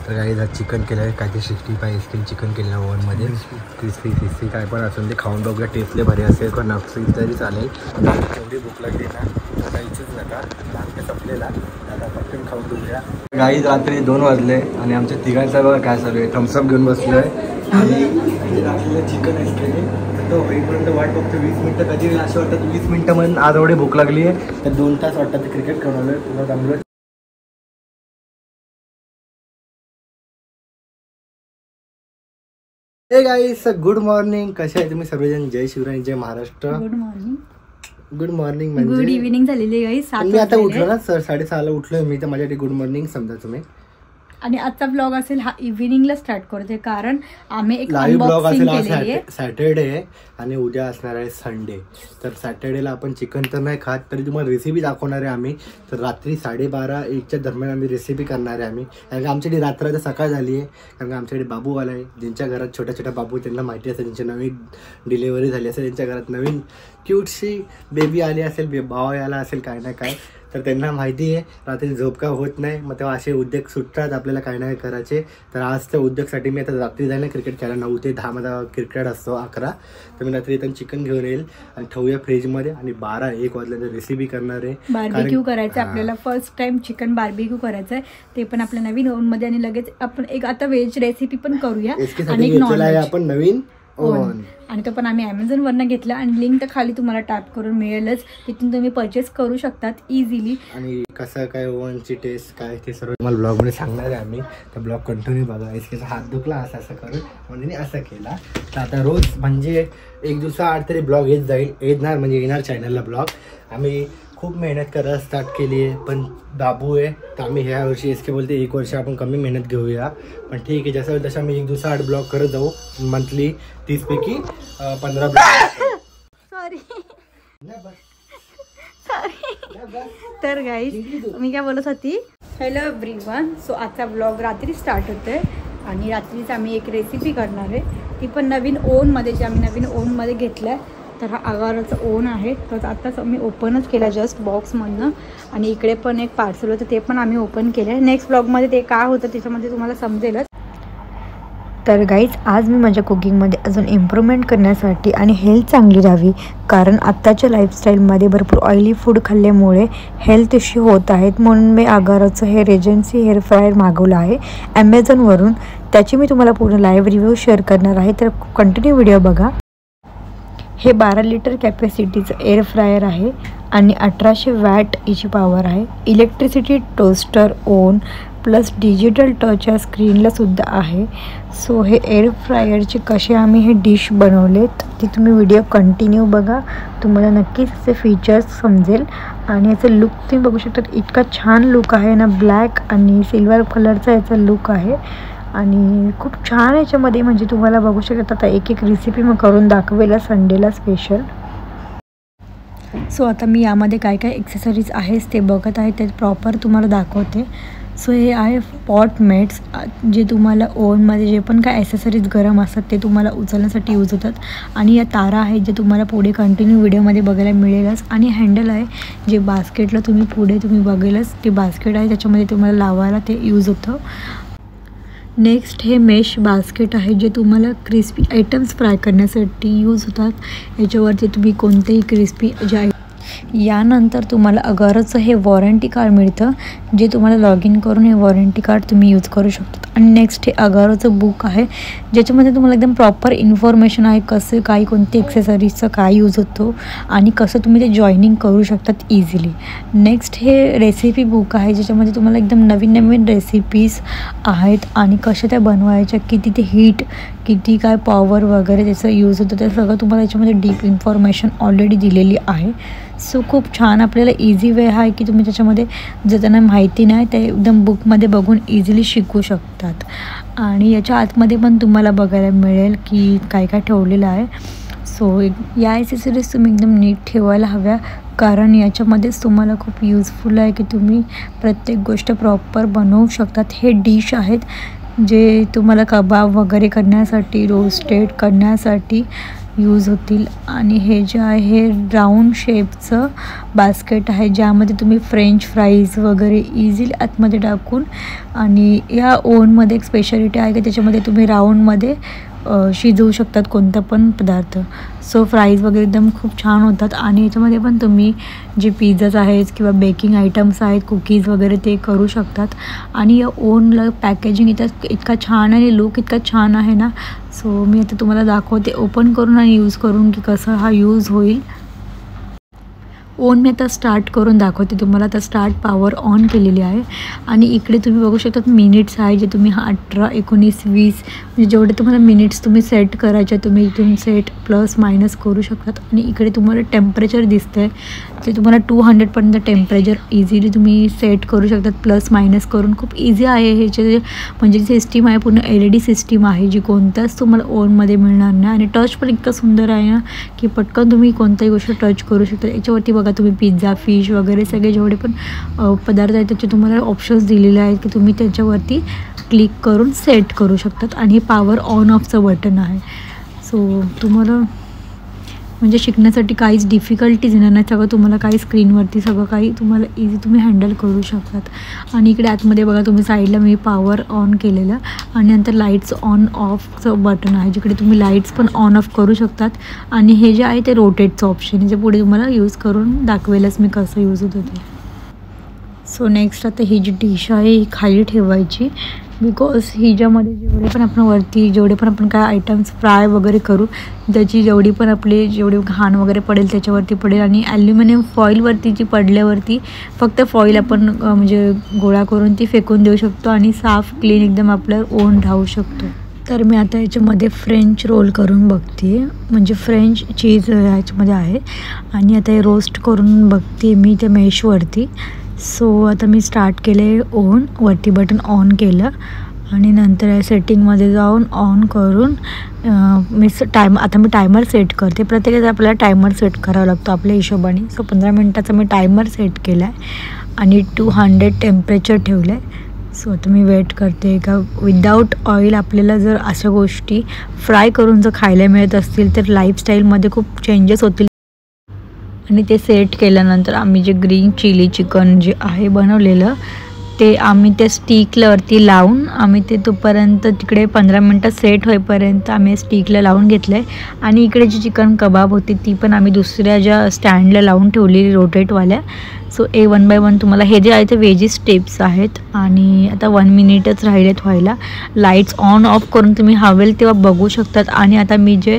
तर काही चिकन केलं आहे, काय ते 65 स्किल चिकन केलं आहे ओव्हनमध्ये. क्रिस्पी फिस्पी काय पण असून ते खाऊन बघूया, टेस्टले भारी असेल पण नक्की तरी चालेल. एवढी भूक लागली ना काहीच नका, नाश्ता संपलेला आता पटकन खाऊन बघूया. काही रात्री 2 वाजले आणि आमच्या तिघांचा बघा काय चालू आहे. थम्सअप घेऊन बसलो आहे आणि रात्रीला चिकन असते तो होईपर्यंत वाट बघतो. 20 मिनटं कधी असं वाटतं 20 मिनटं म्हणून आज एवढी भूक लागली आहे तर 2 तास वाटतं. क्रिकेट खेळून आलो आहे, पुन्हा जमलो. हे गाईस गुड मॉर्निंग, कसे आहे तुम्ही सर्वजण? जय शिवराय, जय Maharashtra. Good morning. Good morning म्हणजे गुड इव्हिनिंग झालेली गाईस. मी आता उठलो ना 6:30 उठलोय मी, तर माझ्यासाठी गुड मॉर्निंग समजा तुम्ही. आणि आजचा ब्लॉग असेल हा इव्हिनिंगला स्टार्ट करते, कारण आम्ही एक लाईव्ह ब्लॉग असेल. आज सॅटर्डे आणि उद्या असणार आहे संडे. तर सॅटर्डेला आपण चिकन तर नाही खात, तरी तुम्हाला रेसिपी दाखवणार आहे आम्ही. तर रात्री 12:30-1च्या दरम्यान आम्ही रेसिपी करणार आहे आम्ही. कारण का आमच्याकडे रात्र तर सकाळ झाली आहे, कारण का आमच्याकडे बाबू आला आहे. ज्यांच्या घरात छोट्या छोट्या बाबू त्यांना माहिती असेल, ज्यांची नवीन डिलेव्हरी झाली असेल, त्यांच्या घरात नवीन क्यूटशी बेबी आली असेल, भाव आला असेल काय ना काय, तर त्यांना माहिती आहे रात्री झोप का होत नाही. मग तेव्हा असे उद्योग सुटतात आपल्याला काय नाही करायचे. तर आज त्या उद्योगसाठी मी आता रात्री जाईल ना क्रिकेट खेळायला. 9 ते 10 माझा क्रिकेट असतो, 11. तर मी रात्री इथं चिकन घेऊन येईल आणि ठेवूया फ्रीजमध्ये आणि 12-1 वाजल्यानंतर रेसिपी करणार आहे. बार्बिक्यू करायचं आपल्याला. फर्स्ट टाइम चिकन बार्बिक्यू करायचं आहे, ते पण आपल्या नवीन ओव्हनमध्ये. आणि लगेच आपण एक आता व्हेज रेसिपी पण करूया आणि एक नॉन व्हेज आपण नवीन ओव्हन. आणि तो पण आम्ही Amazonवरनं घेतला आणि लिंक तर खाली तुम्हाला टॅप करून मिळेलच, तिथून तुम्ही परचेस करू शकतात इझिली. आणि कसं काय ओव्हनची टेस्ट काय ते सर्व तुम्हाला ब्लॉगमध्ये सांगणार आहे आम्ही. तर ब्लॉग कंटिन्यू बघा. इसकेचा हात दुखला असं असं करून म्हणून मी असं केला. तर आता रोज म्हणजे 1 दिवसाआड तरी ब्लॉग येणार म्हणजे येणार चॅनलला ब्लॉग. आम्ही खूप मेहनत करायला स्टार्ट केली आहे, पण बाबू आहे तर आम्ही ह्या वर्षी इसके बोलते 1 वर्ष आपण कमी मेहनत घेऊया. पण ठीक आहे, जसं तसं आम्ही 1 दिवसाआड ब्लॉग करत जाऊ. मंथली 30 पैकी 15 ब्लॉग. सॉरी. तर गाईज मी काय बोलत होती, हॅलो एव्हरीवन. सो आजचा ब्लॉग रात्री स्टार्ट होतोय आणि रात्रीच आम्ही एक रेसिपी करणार आहे, ती पण नवीन ओव्हनमध्ये, जे आम्ही नवीन ओव्हनमध्ये घेतलं आहे. तर हा अगाराचा ओव्हन आहे, तर आत्ताच आम्ही ओपनच केला जस्ट बॉक्समधनं. आणि इकडे पण एक पार्सल होतं, ते पण आम्ही ओपन केलं आहे. नेक्स्ट ब्लॉगमध्ये ते काय होतं त्याच्यामध्ये तुम्हाला समजेलच. तर गाईज आज मी माझ्या कुकिंगमध्ये अजून इम्प्रूव्हमेंट करण्यासाठी आणि हेल्थ चांगली राहावी, कारण आत्ताच्या लाईफस्टाईलमध्ये भरपूर ऑइली फूड खाल्ल्यामुळे हेल्थ इश्यू होत आहेत, म्हणून मी अगाराचं हे रेजन्सी हेअर फ्रायर मागवलं आहे ॲमेझॉनवरून. त्याची मी तुम्हाला पूर्ण लाईव्ह रिव्ह्यू शेअर करणार आहे, तर कंटिन्यू व्हिडिओ बघा. हे 12 लिटर कॅपॅसिटीचं एअर फ्रायर आहे आणि 1800 वॅट याची पॉवर आहे. Electricity toaster one plus digital touch या स्क्रीनलासुद्धा आहे. सो हे एअर फ्रायरचे कसे आम्ही हे डिश बनवलेत ती तुम्ही व्हिडिओ कंटिन्यू बघा, तुम्हाला नक्कीच याचे फीचर्स समजेल. आणि याचं लुक तुम्ही बघू शकता, इतका छान लुक आहे ना, ब्लॅक आणि सिल्वर कलरचा याचा लुक आहे आणि खूप छान याच्यामध्ये. म्हणजे तुम्हाला बघू शकता आता एक रेसिपी मग करून दाखवेल संडेला स्पेशल. सो आता मी यामध्ये काय काय एक्सेसरीज आहेस ते बघत आहे, ते प्रॉपर तुम्हाला दाखवते. सो हे आहे पॉट मेट्स, जे तुम्हाला ओव्हनमध्ये जे पण काय ॲसेसरीज गरम असतात ते तुम्हाला उचलण्यासाठी यूज होतात. आणि या तारा आहेत जे तुम्हाला पुढे कंटिन्यू व्हिडिओमध्ये बघायला मिळेलच. आणि हँडल आहे जे बास्केटला तुम्ही बघेलच, ते बास्केट आहे त्याच्यामध्ये तुम्हाला लावायला ते यूज होतं. नेक्स्ट हे मेश बास्केट आहे, जे तुम्हाला क्रिस्पी आयटम्स फ्राय करण्यासाठी यूज होतात. याच्यावरती तुम्ही कोणतेही क्रिस्पी जे यानंतर तुम्हाला अगाराचं हे वॉरंटी कार्ड मिळतं, जे तुम्हाला लॉग इन करून हे वॉरंटी कार्ड तुम्ही यूज करू शकता. आणि नेक्स्ट हे अगाराचं बुक आहे, ज्याच्यामध्ये तुम्हाला एकदम प्रॉपर इन्फॉर्मेशन आहे, कसं काय कोणते एक्सेसरीजचं काय यूज होतो आणि कसं तुम्ही ते जॉईनिंग करू शकतात इझिली. नेक्स्ट हे रेसिपी बुक आहे, ज्याच्यामध्ये तुम्हाला एकदम नवीन नवीन रेसिपीज आहेत आणि कशा त्या बनवायच्या, किती ते हीट, किती काय पॉवर वगैरे त्याचं यूज होतं, ते सगळं तुम्हाला याच्यामध्ये डीप इन्फॉर्मेशन ऑलरेडी दिलेली आहे. सो खूप छान आपल्याला इझी वे आहे की तुम्ही त्याच्यामध्ये जर त्यांना माहिती नाही ते एकदम बुकमध्ये बघून इझिली शिकू शकतात. आणि याच्या आतमध्ये पण तुम्हाला बघायला मिळेल की काय काय ठेवलेलं आहे. सो या ॲक्सेसरीज तुम्ही एकदम नीट ठेवायला हव्या, कारण याच्यामध्येच तुम्हाला खूप यूजफुल आहे की तुम्ही प्रत्येक गोष्ट प्रॉपर बनवू शकतात. हे डिश आहेत जे तुम्हाला कबाब वगैरे करण्यासाठी, रोस्टेड करण्यासाठी यूज होतील. आणि हे जे आहे हे राऊंड शेपचं बास्केट आहे ज्यामध्ये तुम्ही फ्रेंच फ्राईज वगैरे इझिली आतमध्ये टाकून, आणि या ओव्हनमध्ये एक स्पेशालिटी आहे की त्याच्यामध्ये तुम्ही राऊंडमध्ये शिजवू शकतात कोणता पण पदार्थ. सो फ्राईज वगैरे एकदम खूप छान होतात. आणि याच्यामध्ये पण तुम्ही जे पिझ्झाज आहेत किंवा बेकिंग आयटम्स आहेत, कुकीज वगैरे ते करू शकतात. आणि या ओव्हनला पॅकेजिंग इतका छान आणि लुक इतका छान आहे ना. सो मी आता तुम्हाला दाखवते ओपन करून आणि यूज करून की कसं हा यूज होईल. ओन मी आता स्टार्ट करून दाखवते तुम्हाला. आता स्टार्ट पॉवर ऑन केलेली आहे आणि इकडे तुम्ही बघू शकता मिनिट्स आहे जे तुम्ही 18, 19, 20 म्हणजे जेवढे तुम्हाला मिनिट्स तुम्ही सेट करायचे तुम्ही इथून सेट प्लस मायनस करू शकतात. आणि इकडे तुम्हाला टेम्परेचर दिसतं आहे ते तुम्हाला 200पर्यंत टेम्परेचर इझिली तुम्ही सेट करू शकतात प्लस मायनस करून. खूप इझी आहे हे जे म्हणजे सिस्टीम आहे पूर्ण LED सिस्टीम आहे जी कोणत्याच तुम्हाला ओव्हनमध्ये मिळणार नाही. आणि टच पण इतकं सुंदर आहे ना की पटकन तुम्ही कोणत्याही गोष्ट टच करू शकता. याच्यावरती बघा तुम्ही पिझ्झा, फिश वगैरे सगळे जेवढे पण पदार्थ आहेत त्याचे तुम्हाला ऑप्शन्स दिलेले आहेत की तुम्ही त्याच्यावरती क्लिक करून सेट करू शकतात. आणि पॉवर ऑन ऑफचं बटन आहे. सो तुम्हाला म्हणजे शिकण्यासाठी काहीच डिफिकल्टीज येणार नाही. सगळं तुम्हाला काही स्क्रीनवरती सगळं काही तुम्हाला इझी तुम्ही हँडल करू शकतात. आणि इकडे आतमध्ये बघा तुम्ही साईडला मी पॉवर ऑन केलेलं आणि नंतर लाईट्स ऑन ऑफचं बटन आहे जिकडे तुम्ही लाईट्स पण ऑन ऑफ करू शकतात. आणि हे जे आहे ते रोटेटचं ऑप्शन आहे जे पुढे तुम्हाला यूज करून दाखवेलच मी कसं यूज होतं ते. सो नेक्स्ट आता ही जी डिश आहे ही खाली ठेवायची बिकॉज हिच्यामध्ये जेवढे पण आपण वरती जेवढे पण आपण काय आयटम्स फ्राय वगैरे करू त्याची जेवढी पण आपले जेवढे घाण वगैरे पडेल त्याच्यावरती पडेल. आणि ॲल्युमिनियम फॉईलवरती जी पडल्यावरती फक्त फॉईल आपण म्हणजे गोळा करून ती फेकून देऊ शकतो आणि साफ क्लीन एकदम आपलं ओव्हन राहू शकतो. तर मी आता याच्यामध्ये फ्रेंच रोल करून बघते म्हणजे फ्रेंच चीज ह्याच्यामध्ये आहे आणि आता हे रोस्ट करून बघते मी त्या मेशवरती. सो आता मी स्टार्ट केले ओव्हन, वरती बटन ऑन केलं आणि नंतर सेटिंगमध्ये जाऊन ऑन करून आता मी टायमर सेट करते. प्रत्येकाचा आपल्याला टायमर सेट करावा लागतो आपल्या हिशोबाने. सो 15 मिनटाचा मी टायमर सेट केला आहे आणि 200 टेम्परेचर ठेवलं आहे. सो आता मी वेट करते का विदाऊट ऑइल आपल्याला जर अशा गोष्टी फ्राय करून जर खायला मिळत असतील तर लाईफस्टाईलमध्ये खूप चेंजेस होतील. आणि ते सेट केल्यानंतर आम्ही जे ग्रीन चिली चिकन जे आहे बनवलेलं ते आम्ही त्या स्टिकवरती लावून आम्ही ते तोपर्यंत तिकडे 15 मिनटं सेट होईपर्यंत आम्ही स्टिकला लावून घेतलं आहे. आणि इकडे जी चिकन कबाब होती ती पण आम्ही दुसऱ्या ज्या स्टँडला लावून ठेवलेली रोटेटवाल्या. सो 1 बाय 1 तुम्हाला हे जे आहे ते वेजीस स्टेप्स आहेत. आणि आता 1 मिनिटच राहिलेत व्हायला. लाईट्स ऑन ऑफ करून तुम्ही हवेल तेव्हा बघू शकतात. आणि आता मी जे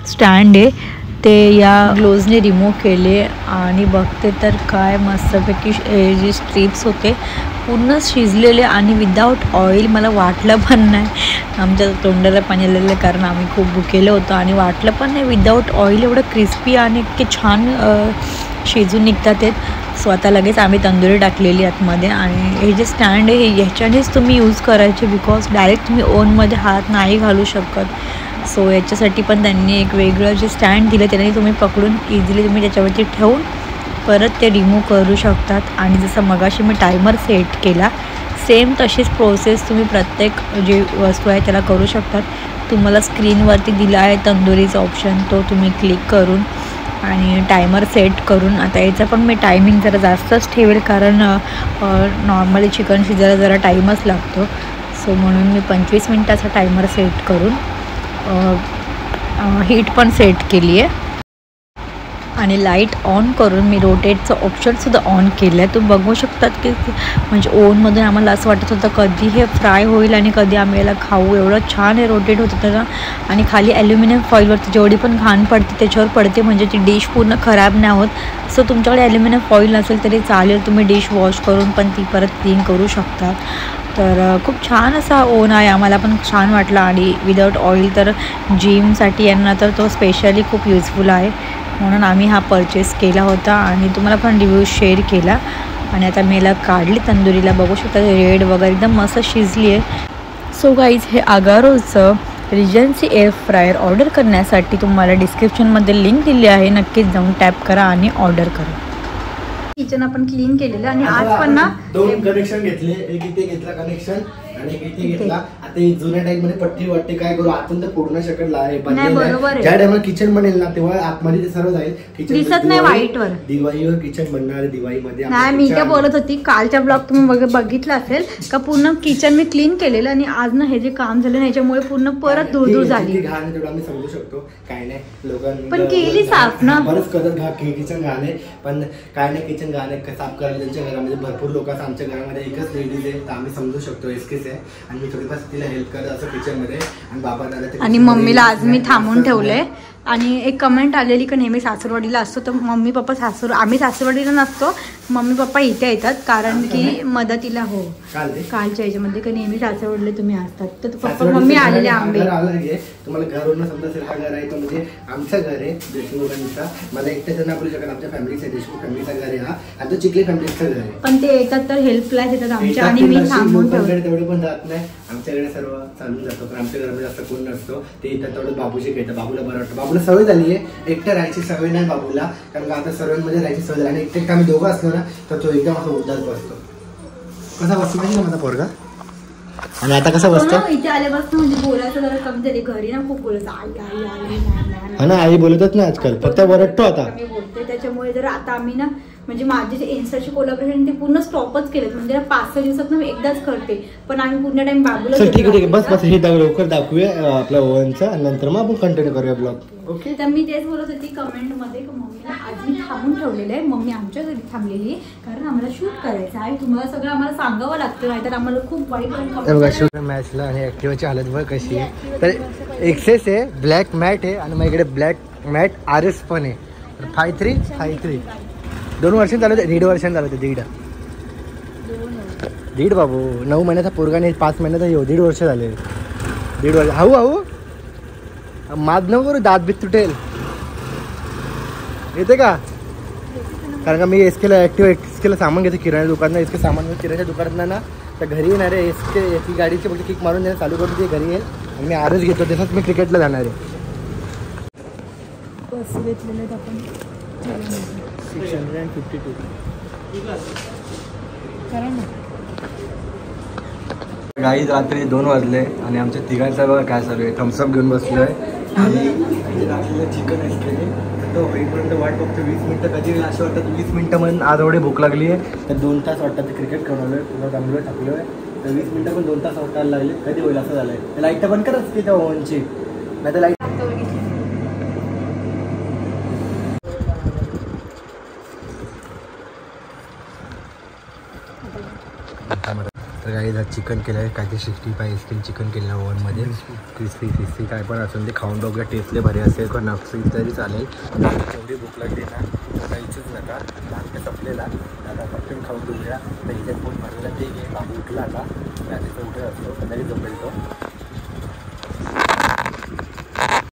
स्टँड आहे ते या ग्लोव्जने रिमूव्ह केले आणि बघते तर काय मस्तपैकी जे स्ट्रिप्स होते पूर्ण शिजलेले आणि विदाऊट ऑइल. मला वाटलं पण नाही, आमच्या तोंडाला पाणी आलेलं कारण आम्ही खूप भुकेलं होतं आणि वाटलं पण नाही विदाऊट ऑइल एवढं क्रिस्पी आणि इतके छान शिजून निघतात आहेत. सो आता लगेच आम्ही तंदुरी टाकलेली आतमध्ये. आणि हे जे स्टँड आहे ह्याच्यानेच तुम्ही यूज करायचे बिकॉज डायरेक्ट तुम्ही ओव्हनमध्ये हात नाही घालू शकत. सो याच्यासाठी पण त्यांनी एक वेगळं जे स्टँड दिलं त्याने तुम्ही पकडून इझिली तुम्ही त्याच्यावरती ठेवून परत ते रिमूव्ह करू शकतात. आणि जसं मगाशी मी टायमर सेट केला सेम तशीच प्रोसेस तुम्ही प्रत्येक जी वस्तू आहे त्याला करू शकतात. तुम्हाला स्क्रीनवरती दिला आहे तंदुरीचा ऑप्शन तो तुम्ही क्लिक करून आणि टायमर सेट करून. आता याचा पण मी टायमिंग जरा जास्तच ठेवेल कारण नॉर्मली चिकन शिजायला जरा टाईमच लागतो. सो म्हणून मी 25 मिनटाचा टायमर सेट करून हीट पण सेट केली आहे. आणि लाईट ऑन करून मी रोटेटचं ऑप्शनसुद्धा ऑन केलं आहे. तुम्ही बघू शकतात की म्हणजे ओव्हनमधून आम्हाला असं वाटत होतं कधी हे फ्राय होईल आणि कधी आम्ही याला खाऊ. एवढं छान हे रोटेट होतं त्याला. आणि खाली ॲल्युमिनियम फॉईलवरती जेवढी पण घाण पडते त्याच्यावर पडते म्हणजे ती डिश पूर्ण खराब नाही होत. सो तुमच्याकडे ॲल्युमिनियम फॉईल नसेल तरी चालेल, तुम्ही डिश वॉश करून पण ती परत क्लीन करू शकता. तर खूप छान असा ओव्हन आहे, आम्हाला पण छान वाटला. आणि विदाऊट ऑइल तर जिमसाठी यांना तर तो स्पेशली खूप युजफुल आहे म्हणून आम्ही हा परचेस केला होता आणि तुम्हाला पण रिव्ह्यू शेअर केला. आणि आता मी याला काढली तंदुरीला, बघू शकता रेड वगैरे एकदम मस्त शिजली आहे. सो गाईज हे अगारोचं रिजन्सी एअर फ्रायर ऑर्डर करण्यासाठी तुम्हाला डिस्क्रिप्शनमध्ये लिंक दिली आहे, नक्कीच जाऊन टॅप करा आणि ऑर्डर करा. किचन आपण क्लीन केलेलं आणि आज पण ना 2 कनेक्शन घेतले, एक इथे घेतला कनेक्शन आणि एक इथे घेतला. आता ही जुन्या टाईम मध्ये पट्टी वाटते काय करू आतून तर पूर्ण शकत आहे बरोबर आहे. ज्या टायमाला किचन बनेल ना तेव्हा आतमध्ये ते सर्व जाईल. किचन दिसत नाही व्हाईट वर. दिवाळीवर किचन बनणार आहे. दिवाळीमध्ये नाही मी काय बोलत होती कालच्या ब्लॉग तुम्ही बघितला असेल का पूर्ण किचन मी क्लीन केलेलं आणि आज ना हे जे काम झालं याच्यामुळे पूर्ण परत धूळ झाली. घाण तेवढं आम्ही समजू शकतो काय नाही लोकांनी पण केली साफ ना बरंच करत किचन घाण आहे पण काय नाही किचन घाण आहे साफ करायला त्यांच्या घरामध्ये भरपूर लोक असं आमच्या घरामध्ये एकच लेडीज आहे तर आम्ही समजू शकतो एसकेच आहे आणि मी थोडीफार तिला हेल्प करत असं किचन मध्ये आणि बाबा दादा आणि मम्मीला आज मी थांबून ठेवलंय. आणि एक कमेंट आलेली का नेहमी सासूरवाडीला असतो तर मम्मी पप्पा आम्ही सासूरवाडीला नसतो मम्मी पप्पा इथे येतात कारण की मदतीला. हो कालच्या याच्यामध्ये का नेहमी सासूरवाडीला तुम्ही असतात तर पप्पा मम्मी आलेले आंबे. तुम्हाला घरवरून समजा हा घर आहे तो म्हणजे आमचं घर आहे देशमुखांचा. मला एकट्याचं नाही बोलू शकत आमच्या फॅमिलीचा देशमुख फॅमिलीचा घर आहे हा आणि तो चिखली फॅमिलीचं घर आहे. पण ते येतात तर हेल्पला येतात आमच्या आणि मी थांबून ठेवले तेवढे पण जात नाही आमच्याकडे सर्व चालून जातो पण आमच्या घरामध्ये जास्त कोण नसतो ते येतात तेवढं बाबूशी घेतात. बाबूला बरं वाटतं बाबूला सवय झाली आहे एकटं राहायची सवय नाही बाबूला कारण का आता सर्वांमध्ये राहायची सवय झाली आणि एकटं आम्ही दोघं असलो ना तर तो एकदम असं उद्धार बसतो. कसा बसतो माहिती ना माझा पोरगा आणि आता कसा बसतो इथे आल्यापासून म्हणजे बोलायचं जरा कमी झाले घरी ना खूप बोलायचं आई ना आई बोलतच नाही आजकाल फक्त वरटतो आता मी बोलते त्याच्यामुळे जर आता आम्ही ना म्हणजे माझे जे इन्स्टाचे कोलॅबोरेशन ते पूर्ण स्टॉपच केलेत म्हणजे 5-6 दिवसात मी एकदाच करते पण आम्ही पूर्ण टाइम बाबूला. ठीक आहे बस हे लवकर दाखवूया आपल्या ओव्हनचं आणि नंतर मग आपण कंटिन्यू करूया ब्लॉग. ओके तर मी तेच बोलत होती कमेंट मध्ये मम्मीला आज मी थांबून ठेवलेलं आहे. मम्मी आमच्या घरी थांबलेली कारण आम्हाला शूट करायचं आहे. तुम्हाला सगळं आम्हाला सांगावं लागतं नाहीतर आम्हाला खूप वाईट शूट मॅचला आणि ऍक्टिव्हाची हालत बघ कशी आहे. तर एक्सेस आहे ब्लॅक मॅट आहे आणि मग इकडे ब्लॅक मॅट RS पण आहे. 5353 2 वर्षांनी चालू होते 1.5 वर्षांनी चालू होते 1.5 बाबू 9 महिन्याचा पोरगा नाही 5 महिन्याचा येऊ 1.5 वर्ष झाले 1.5 वर्ष. हाऊ माद नको करू दात बीत तुटेल येते का कारण का मी एसकेला सामान घेतो किराणा दुकानात एसके सामान किराणा दुकानात ना तर घरी येणार आहे एसकी गाडीची फक्त किक मारून चालू करून ते घरी येईल आणि मी RS घेतो तसंच मी क्रिकेटला जाणार आहे. बस घेतलेले आपण 652 गाईज रात्री 2 वाजले आणि आमच्या तिघांचा बघा काय चालू आहे. थम्सअप घेऊन बसलोय आणि रात्रीला चिकन असलेले तो होईपर्यंत वाट बघतो 20 मिनिटं कधी येईल असं वाटतं 20 मिनिटं म्हणून आज एवढी भूक लागली आहे तर 2 तास वाटतं ते क्रिकेट खेळवलं आहे पुन्हा दमलो टाकलो आहे तर 20 मिनिटं पण 2 तास वाटायला लागले कधी होईल असं झालं आहे. लाईट पण करच की त्या ओव्हनची नाही तर लाईट तर काही चिकन केलं आहे काय ते 65 स्किन चिकन केलं आहे ओव्हनमध्ये क्रिस्पी काय पण असून ते खाऊन बघूया टेस्टले भारी असेल किंवा नक्की तरी चालेल. एवढी भूक लागली ना काहीच नका नाश्ता संपलेला आता पटकन खाऊन घेऊया तर इथे फोन भरलेला ते घे बाबू उठला आता त्याचं उठत असतो कधी झोपेल तो